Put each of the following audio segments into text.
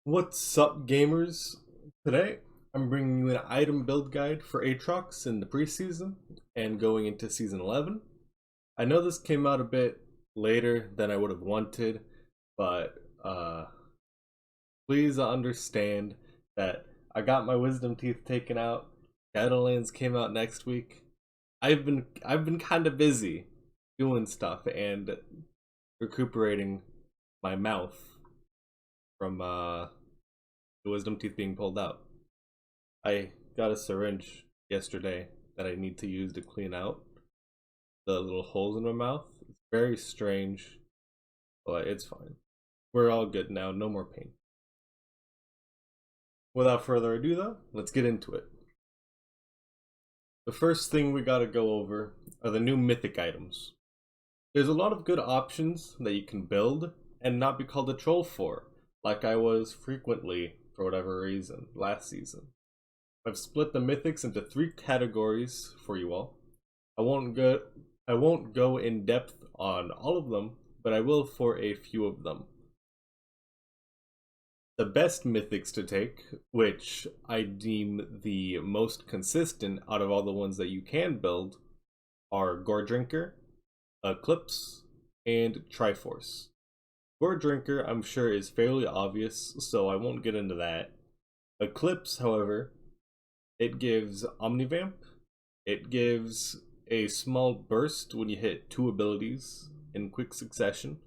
What's up, gamers? Today, I'm bringing you an item build guide for Aatrox in the preseason and going into season 11. I know this came out a bit later than I would have wanted, but please understand that I got my wisdom teeth taken out. Shadowlands came out next week. I've been kind of busy doing stuff and recuperating my mouth from the wisdom teeth being pulled out. I got a syringe yesterday that I need to use to clean out the little holes in my mouth. It's very strange, but it's fine. We're all good now, no more pain. Without further ado though, let's get into it. The first thing we gotta go over are the new mythic items. There's a lot of good options that you can build and not be called a troll for, like I was frequently for whatever reason last season. I've split the mythics into 3 categories for you all. I won't go in depth on all of them, but I will for a few of them. The best mythics to take, which I deem the most consistent out of all the ones that you can build, are Gore Drinker, Eclipse, and Triforce. Gore Drinker, I'm sure, is fairly obvious, so I won't get into that. Eclipse, however, it gives Omnivamp. It gives a small burst when you hit 2 abilities in quick succession.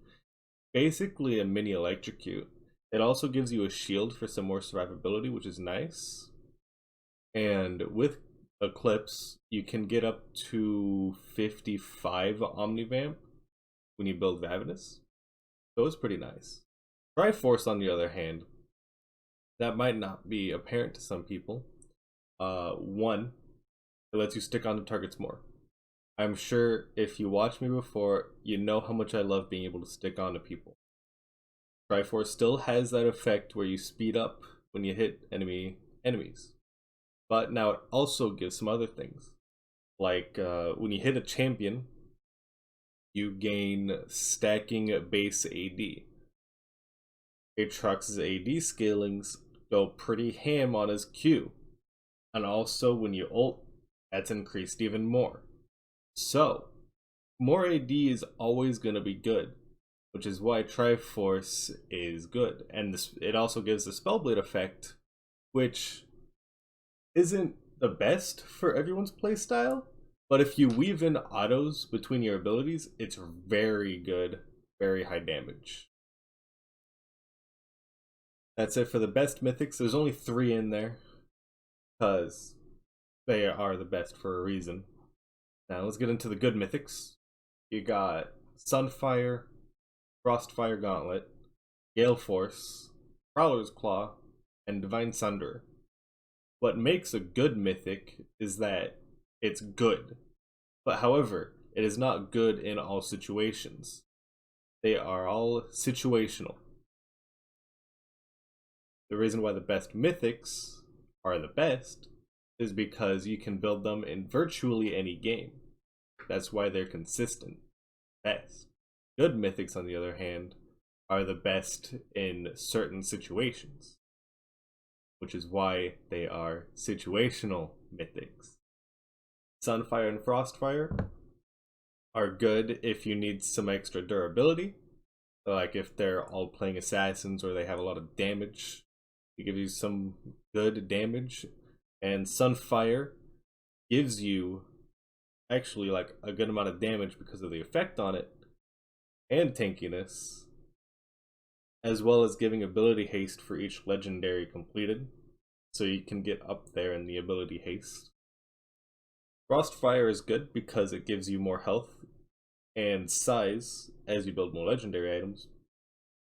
Basically a mini electrocute. It also gives you a shield for some more survivability, which is nice. And with Eclipse, you can get up to 55 Omnivamp when you build Ravenous. So it's pretty nice. Triforce, on the other hand, that might not be apparent to some people. One, it lets you stick onto targets more. I'm sure if you watched me before, you know how much I love being able to stick onto people. Triforce still has that effect where you speed up when you hit enemies. But now it also gives some other things. Like when you hit a champion, you gain stacking base AD. Aatrox's AD scalings go pretty ham on his Q. And also when you ult, that's increased even more. So, more AD is always going to be good, which is why Triforce is good. And it also gives the Spellblade effect, which isn't the best for everyone's playstyle, but if you weave in autos between your abilities, it's very good, very high damage. That's it for the best mythics. There's only 3 in there, because they are the best for a reason. Now let's get into the good mythics. You got Sunfire, Frostfire Gauntlet, Gale Force, Prowler's Claw, and Divine Sunder. What makes a good mythic is that it's good. But however, it is not good in all situations. They are all situational. The reason why the best mythics are the best is because you can build them in virtually any game. That's why they're consistent. Best. Good mythics, on the other hand, are the best in certain situations, which is why they are situational mythics. Sunfire and Frostfire are good if you need some extra durability, like if they're all playing assassins or they have a lot of damage. It gives you some good damage, and Sunfire gives you actually like a good amount of damage because of the effect on it and tankiness, as well as giving ability haste for each legendary completed, so you can get up there in the ability haste. Frostfire is good because it gives you more health and size as you build more legendary items,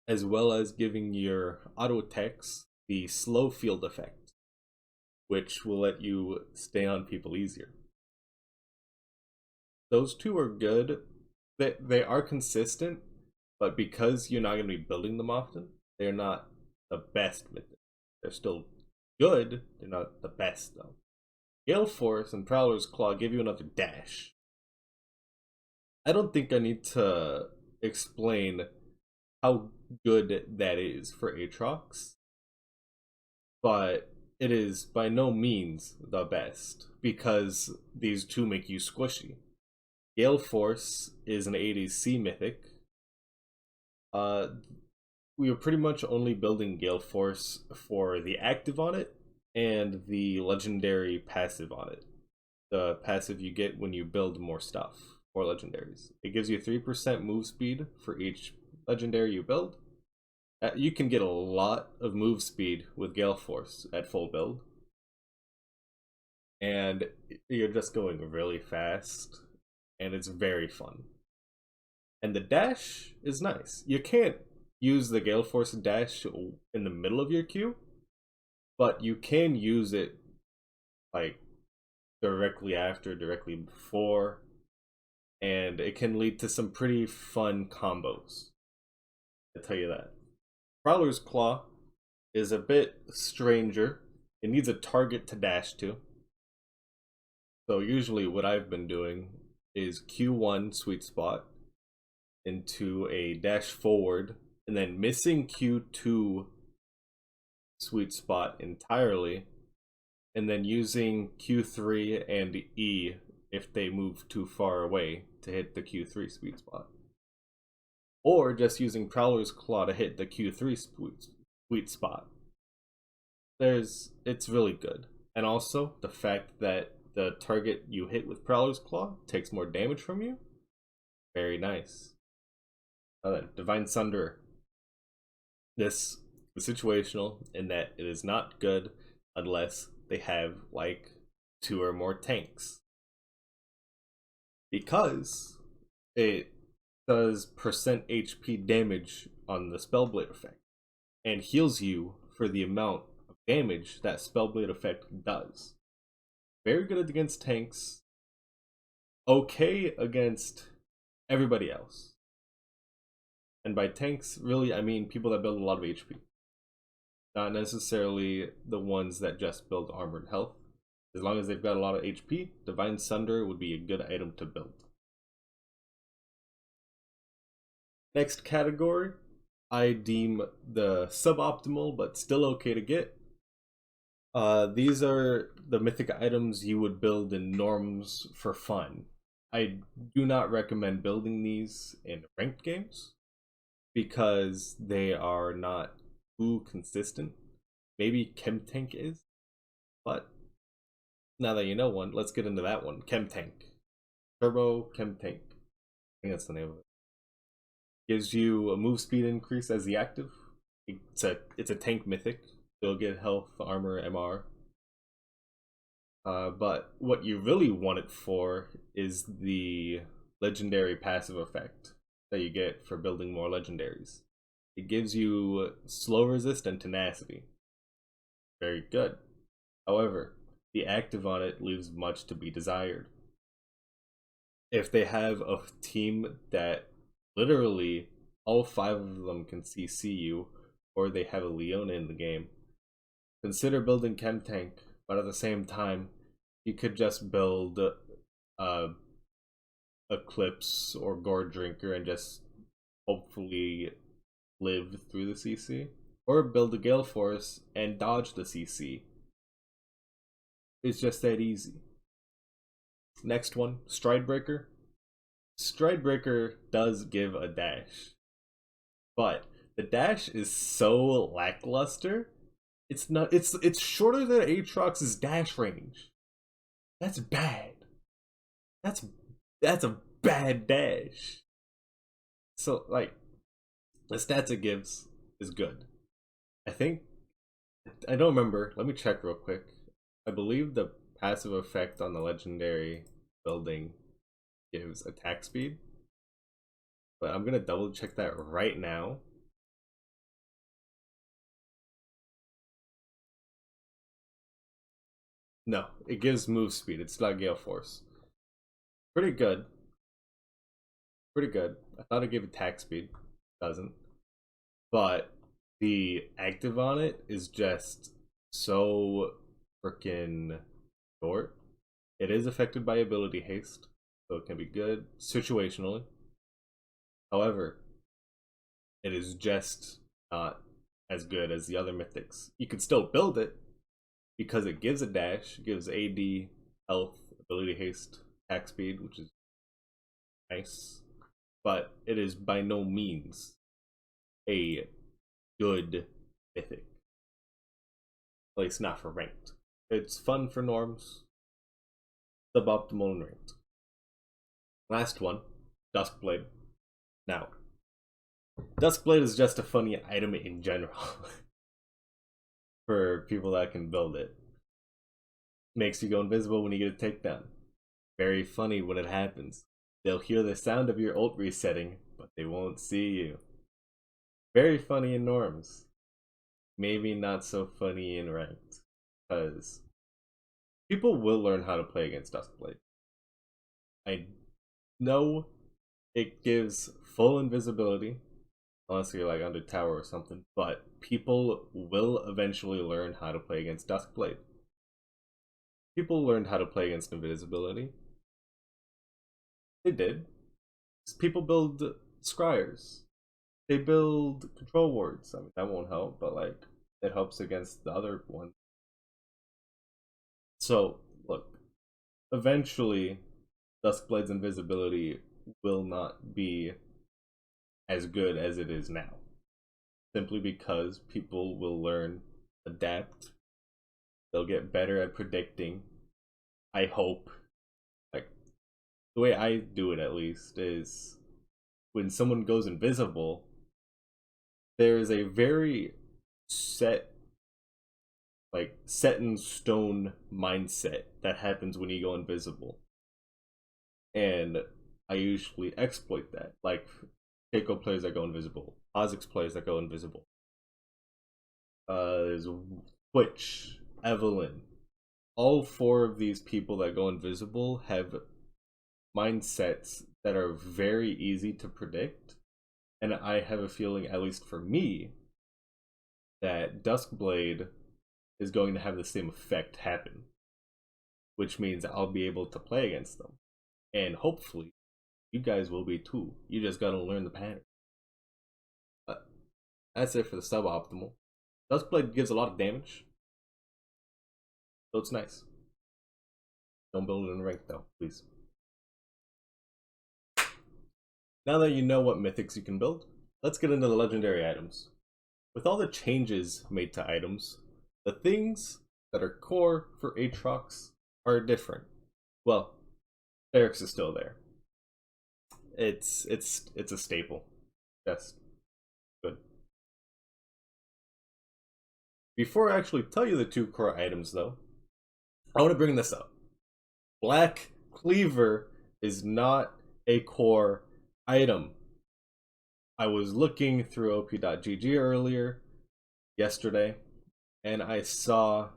as well as giving your auto attacks the slow field effect, which will let you stay on people easier. Those 2 are good. They are consistent, but because you're not going to be building them often, they're not the best mythic. They're still good, they're not the best though. Gale Force and Prowler's Claw give you another dash. I don't think I need to explain how good that is for Aatrox. but it is by no means the best because these two make you squishy. Gale Force is an 80s C mythic. Uh, we were pretty much only building Gale Force for the active on it and the legendary passive on it. The passive you get when you build more stuff, more legendaries. It gives you 3% move speed for each legendary you build. You can get a lot of move speed with Gale Force at full build. And you're just going really fast, and it's very fun. And the dash is nice. You can't use the Gale Force dash in the middle of your queue, but you can use it like directly after, directly before, and it can lead to some pretty fun combos. I'll tell you that. Prowler's Claw is a bit stranger. It needs a target to dash to. So usually what I've been doing is Q1 sweet spot into a dash forward, and then missing Q2 sweet spot entirely, and then using Q3 and E if they move too far away to hit the Q3 sweet spot. Or just using Prowler's Claw to hit the Q3 sweet spot. It's really good. And also, the fact that the target you hit with Prowler's Claw takes more damage from you, very nice. Divine Sunder. This is situational in that it is not good unless they have like 2 or more tanks. Because it does percent HP damage on the Spellblade effect and heals you for the amount of damage that Spellblade effect does. Very good against tanks, okay against everybody else. And by tanks, really, I mean people that build a lot of HP. Not necessarily the ones that just build armored health. As long as they've got a lot of HP, Divine Sunder would be a good item to build. Next category, I deem the suboptimal but still okay to get. These are the mythic items you would build in norms for fun. I do not recommend building these in ranked games because they are not too consistent. Maybe Chem Tank is, but now that you know one, let's get into that one. Chem Tank. Turbo Chem Tank. I think that's the name of it. Gives you a move speed increase as the active. It's a tank mythic. You'll get health, armor, MR. But what you really want it for is the legendary passive effect that you get for building more legendaries. It gives you slow resist and tenacity. Very good. However, the active on it leaves much to be desired. If they have a team that literally all 5 of them can CC you, or they have a Leona in the game, consider building Chem Tank, but at the same time, you could just build Eclipse or Gourd Drinker and just hopefully live through the CC. Or build a Gale Force and dodge the CC. It's just that easy. Next one, Stridebreaker. Stridebreaker does give a dash, but the dash is so lackluster. It's not. It's shorter than Aatrox's dash range. That's bad. That's a bad dash. So like, the stats it gives is good. I don't remember. Let me check real quick. I believe the passive effect on the legendary building gives attack speed, but I'm gonna double check that right now. No, it gives move speed. It's not Gale Force. Pretty good. Pretty good. I thought it gave attack speed. It doesn't. But the active on it is just so freaking short. It is affected by ability haste, so it can be good situationally. However, it is just not as good as the other mythics. You can still build it because it gives a dash, gives AD, health, ability haste, attack speed, which is nice. But it is by no means a good mythic. At least not for ranked. It's fun for norms, suboptimal and ranked. Last one, Duskblade. Now, Duskblade is just a funny item in general for people that can build it. Makes you go invisible when you get a takedown. Very funny when it happens. They'll hear the sound of your ult resetting, but they won't see you. Very funny in norms. Maybe not so funny in ranked, because people will learn how to play against Duskblade. I know it gives full invisibility, unless you're like under tower or something, but people will eventually learn how to play against Duskblade. People learned how to play against invisibility. They did. People build scryers. They build control wards. I mean, that won't help, but like, it helps against the other one. So, look, eventually, Duskblade's invisibility will not be as good as it is now. Simply because people will learn, adapt, they'll get better at predicting. I hope. Like, the way I do it at least is when someone goes invisible, there is a very set in stone mindset that happens when you go invisible. And I usually exploit that. Like Keiko players that go invisible, Ozix players that go invisible. There's Twitch, Evelyn. All four of these people that go invisible have mindsets that are very easy to predict. And I have a feeling, at least for me, that Duskblade is going to have the same effect happen. Which means I'll be able to play against them. And hopefully, you guys will be too. You just gotta learn the pattern. But that's it for the suboptimal. Duskblade gives a lot of damage. So it's nice. Don't build it in rank though, please. Now that you know what mythics you can build, let's get into the legendary items. With all the changes made to items, the things that are core for Aatrox are different. Well, Aatrox is still there. It's a staple. Just good. Before I actually tell you the two core items though, I want to bring this up. Black Cleaver is not a core item. I was looking through op.gg earlier, yesterday, and I saw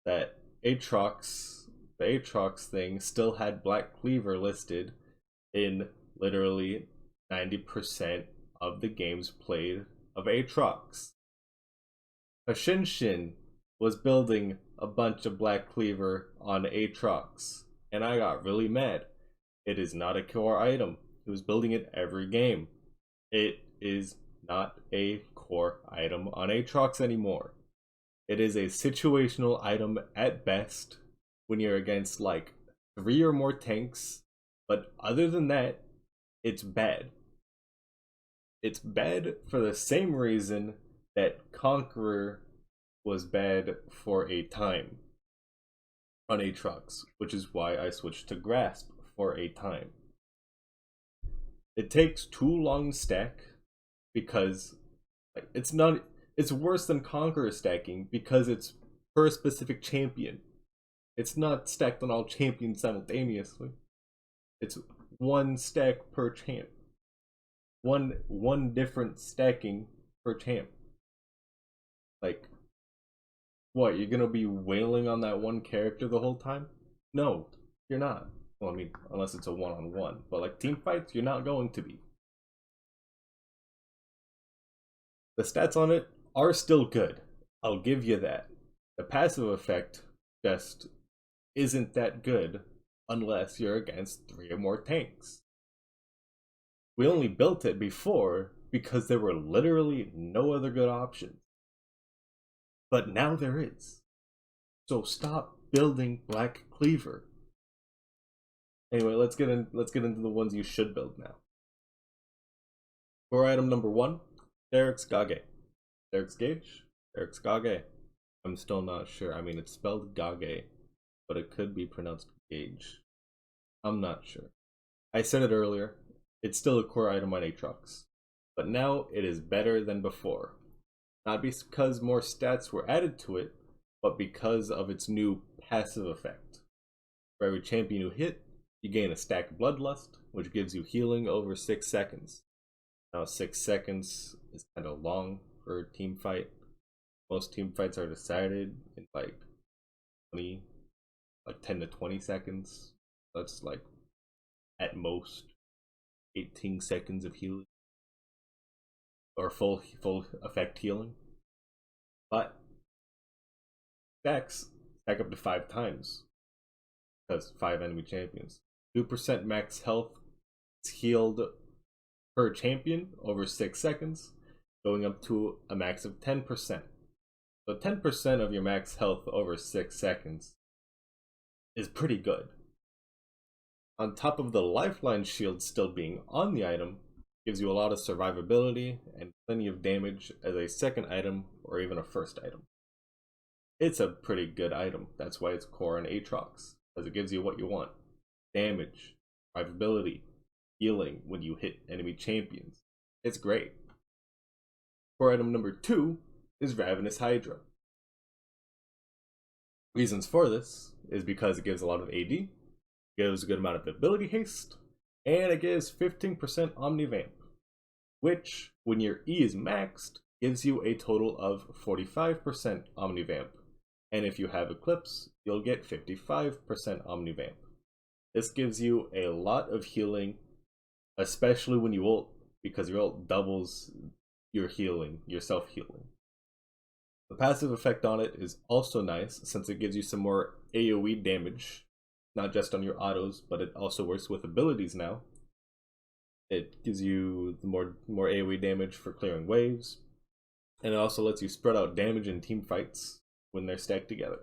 that Aatrox, the Aatrox thing, still had Black Cleaver listed in literally 90% of the games played of Aatrox. Shinshin was building a bunch of Black Cleaver on Aatrox, and I got really mad. It is not a core item. He was building it every game. It is not a core item on Aatrox anymore. It is a situational item at best when you're against like 3 or more tanks, but other than that, it's bad. It's bad for the same reason that Conqueror was bad for a time on Aatrox, which is why I switched to Grasp for a time. It takes too long to stack because it's worse than Conqueror stacking because it's per specific champion. It's not stacked on all champions simultaneously. It's one stack per champ. One different stacking per champ. Like, what, you're gonna be wailing on that one character the whole time? No, you're not. Well, I mean, unless it's a one-on-one. But like team fights, you're not going to be. The stats on it are still good. I'll give you that. The passive effect just isn't that good unless you're against 3 or more tanks. We only built it before because there were literally no other good options. But now there is. So stop building Black Cleaver. Anyway, let's get into the ones you should build now. For item number 1, Derek's Gage. Derek's Gage? Derek's Gage. I'm still not sure. I mean, it's spelled Gage, but it could be pronounced Gage. I'm not sure. I said it earlier, it's still a core item on Aatrox, but now it is better than before. Not because more stats were added to it, but because of its new passive effect. For every champion you hit, you gain a stack of Bloodlust, which gives you healing over 6 seconds. Now 6 seconds is kind of long for a team fight. Most team fights are decided in like 10 to 20 seconds. That's like at most 18 seconds of healing. Or full effect healing. But stacks stack up to 5 times. Because 5 enemy champions. 2% max health is healed per champion over 6 seconds, going up to a max of 10%. So 10% of your max health over 6 seconds is pretty good. On top of the lifeline shield still being on the item, gives you a lot of survivability and plenty of damage as a second item or even a first item. It's a pretty good item, that's why it's core in Aatrox, because it gives you what you want. Damage, survivability, healing when you hit enemy champions. It's great. Core item number 2 is Ravenous Hydra. Reasons for this is because it gives a lot of AD, gives a good amount of ability haste, and it gives 15% Omnivamp, which, when your E is maxed, gives you a total of 45% Omnivamp. And if you have Eclipse, you'll get 55% Omnivamp. This gives you a lot of healing, especially when you ult, because your ult doubles your healing, your self-healing. The passive effect on it is also nice, since it gives you some more AoE damage, not just on your autos, but it also works with abilities now. It gives you more AoE damage for clearing waves, and it also lets you spread out damage in team fights when they're stacked together.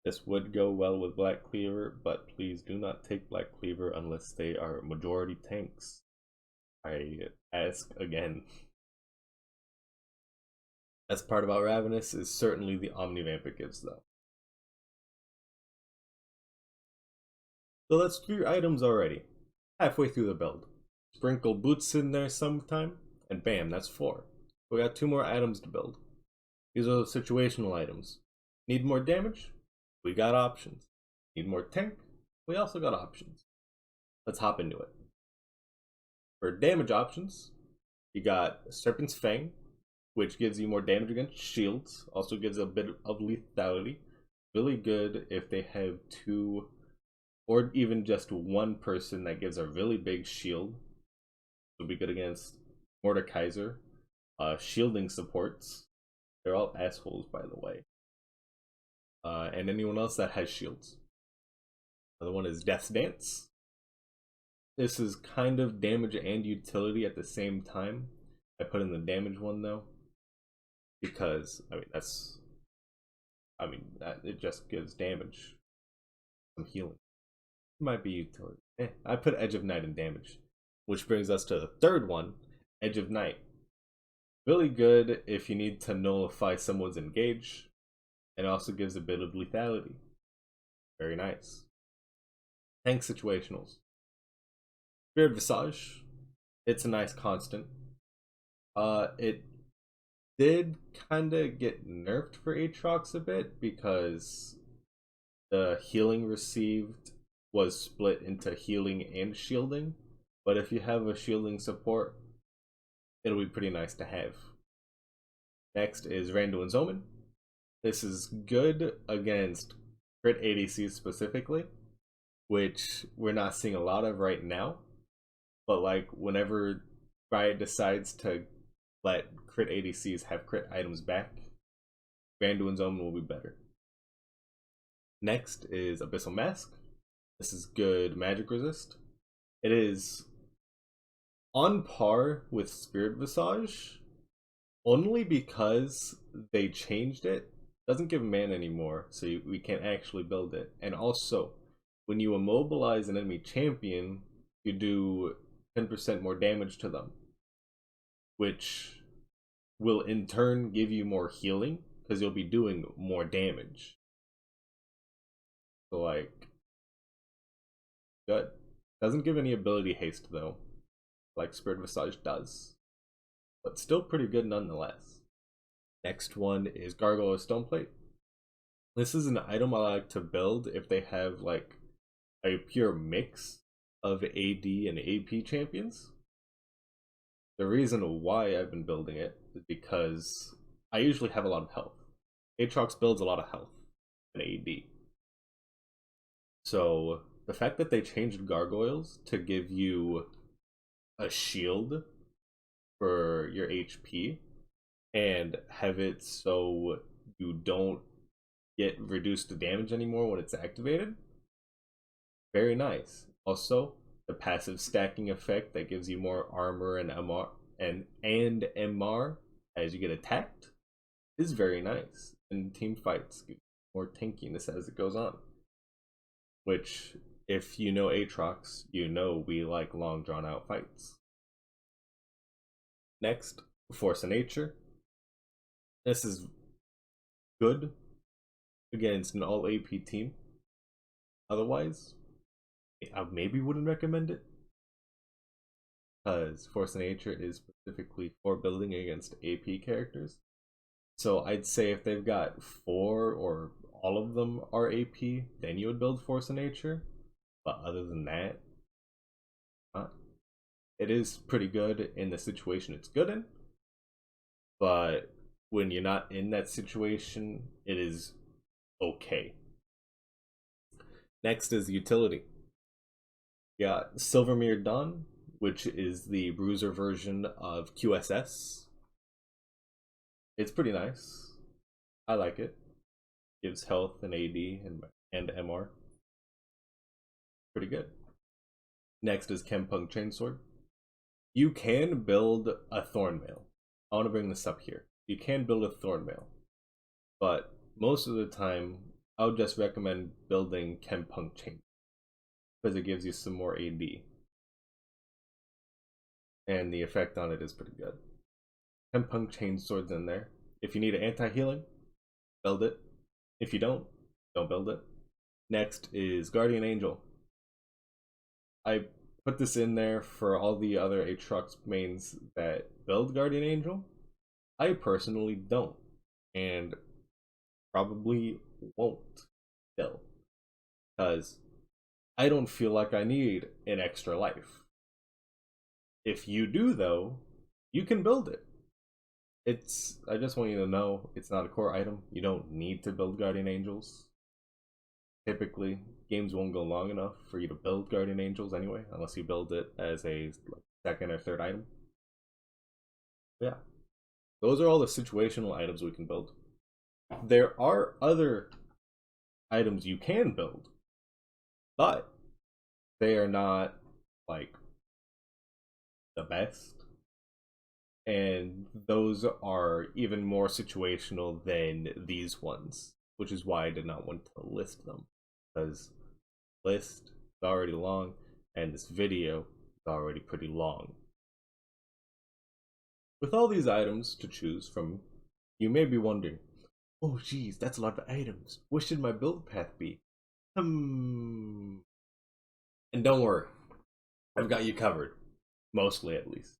This would go well with Black Cleaver, but please do not take Black Cleaver unless they are majority tanks. I ask again. Best part about Ravenous is certainly the Omnivamp it gives, though. So that's 3 items already. Halfway through the build. Sprinkle boots in there sometime, and bam, that's 4. We got 2 more items to build. These are the situational items. Need more damage? We got options. Need more tank? We also got options. Let's hop into it. For damage options, you got Serpent's Fang, which gives you more damage against shields, also gives a bit of lethality. Really good if they have 2 or even just 1 person that gives a really big shield. Would be good against Mordekaiser. Shielding supports. They're all assholes, by the way. And anyone else that has shields. Another one is Death's Dance. This is kind of damage and utility at the same time. I put in the damage one though, because it just gives damage, some healing. It might be utility. I put Edge of Night in damage, which brings us to the third one, Edge of Night. Really good if you need to nullify someone's engage, and also gives a bit of lethality. Very nice. Tank situationals. Spirit Visage. It's a nice constant. It did kinda get nerfed for Aatrox a bit because the healing received was split into healing and shielding. But if you have a shielding support, it'll be pretty nice to have. Next is Randuin's Omen. This is good against crit ADCs specifically, which we're not seeing a lot of right now. But like whenever Riot decides to let crit ADCs have crit items back, Randuin's Omen will be better. Next is Abyssal Mask. This is good magic resist. It is on par with Spirit Visage, only because they changed it doesn't give mana anymore, so we can't actually build it. And also, when you immobilize an enemy champion, you do 10% more damage to them, which will in turn give you more healing because you'll be doing more damage. So like, good. Doesn't give any ability haste though, like Spirit Visage does, but still pretty good nonetheless. Next one is Gargoyle Stoneplate. This is an item I like to build if they have like a pure mix of AD and AP champions. The reason why I've been building it is because I usually have a lot of health. Aatrox builds a lot of health in AD. So the fact that they changed gargoyles to give you a shield for your HP and have it so you don't get reduced damage anymore when it's activated, very nice. Also, the passive stacking effect that gives you more armor and MR as you get attacked is very nice. And team fights give more tankiness as it goes on. Which, if you know Aatrox, you know we like long drawn out fights. Next, Force of Nature. This is good against an all AP team. Otherwise, I maybe wouldn't recommend it, because Force of Nature is specifically for building against AP characters. So I'd say if they've got 4 or all of them are AP, then you would build Force of Nature. But other than that, it is pretty good in the situation it's good in. But when you're not in that situation, it is okay. Next is Utility. You got Silvermere Dawn, which is the bruiser version of QSS. It's pretty nice. I like it. Gives health and AD and MR. Pretty good. Next is Chempunk Chainsword. You can build a Thornmail. I want to bring this up here. You can build a Thornmail, but most of the time, I would just recommend building Chempunk Chain because it gives you some more AD, and the effect on it is pretty good. Chempunk Chainsword's in there. If you need an anti-healing, build it. If you don't build it. Next is Guardian Angel. I put this in there for all the other Aatrox mains that build Guardian Angel. I personally don't, and probably won't still, because I don't feel like I need an extra life. If you do though, you can build it. I just want you to know, it's not a core item. You don't need to build Guardian Angels. Typically, games won't go long enough for you to build Guardian Angels anyway, unless you build it as a second or third item. Yeah. Those are all the situational items we can build. There are other items you can build, but they are not like the best. And those are even more situational than these ones, which is why I did not want to list them. Because list is already long, and this video is already pretty long. With all these items to choose from, you may be wondering, oh geez, that's a lot of items. What should my build path be? And don't worry, I've got you covered. Mostly, at least.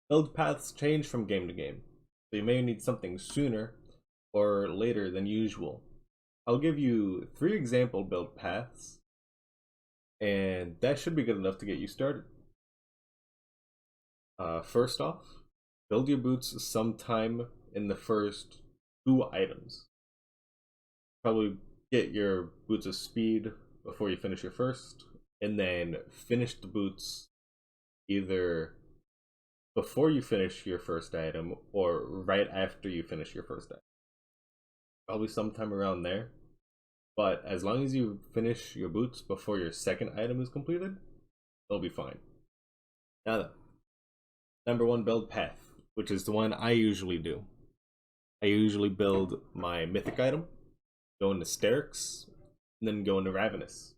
Build paths change from game to game, so you may need something sooner or later than usual. I'll give you 3 example build paths, and that should be good enough to get you started. First off, build your boots sometime in the first 2 items. Probably get your boots of speed before you finish your first, and then finish the boots either before you finish your first item or right after you finish your first item. Probably sometime around there. But as long as you finish your boots before your second item is completed, it'll be fine. Now then, number 1 build path, which is the one I usually do. I usually build my mythic item, go into Sterix, and then go into Ravenous.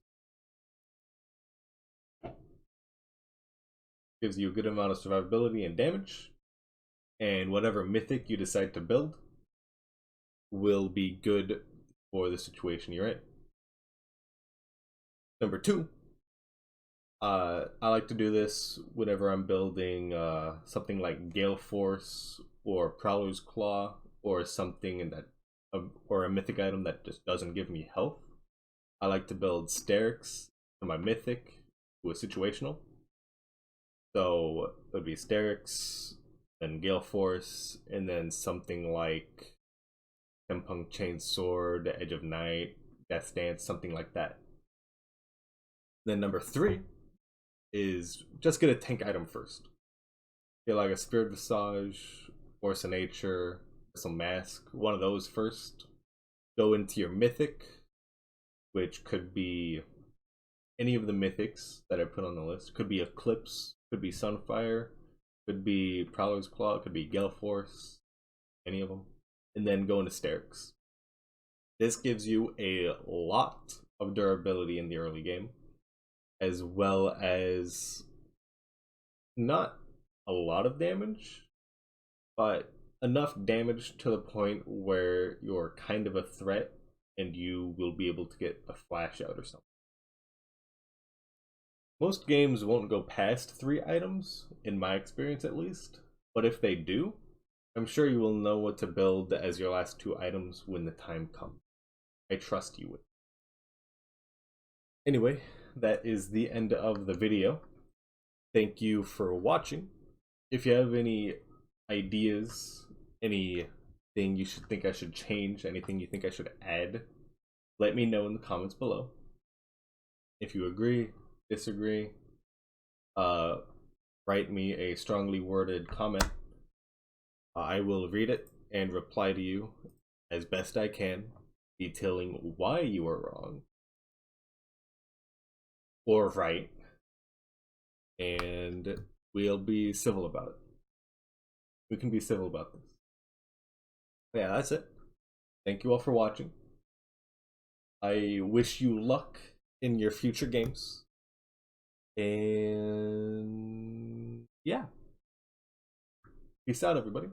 Gives you a good amount of survivability and damage, and whatever mythic you decide to build will be good for the situation you're in. Number two, I like to do this whenever I'm building something like Gale Force or Prowler's Claw or something in that, or a mythic item that just doesn't give me health. I like to build Sterix for my mythic to a situational. So it would be Sterix, then Gale Force, and then something like Tempunk Chainsword, Edge of Night, Death Dance, something like that. Then number three is just get a tank item first. Get like a Spirit Visage, Force of Nature, some Mask, one of those first. Go into your Mythic, which could be any of the Mythics that I put on the list. Could be Eclipse, could be Sunfire, could be Prowler's Claw, could be Gale Force, any of them. And then go into Sterix. This gives you a lot of durability in the early game, as well as not a lot of damage, but enough damage to the point where you're kind of a threat and you will be able to get a flash out or something. Most games won't go past 3 items, in my experience at least, but if they do, I'm sure you will know what to build as your last 2 items when the time comes. I trust you with. Anyway, that is the end of the video. Thank you for watching. If you have any ideas, anything you should think I should change, anything you think I should add, let me know in the comments below. If you agree, disagree, write me a strongly worded comment. I will read it and reply to you as best I can, detailing why you are wrong or right, and we'll be civil about it. We can be civil about this. But yeah, that's it. Thank you all for watching. I wish you luck in your future games. And yeah. Peace out, everybody.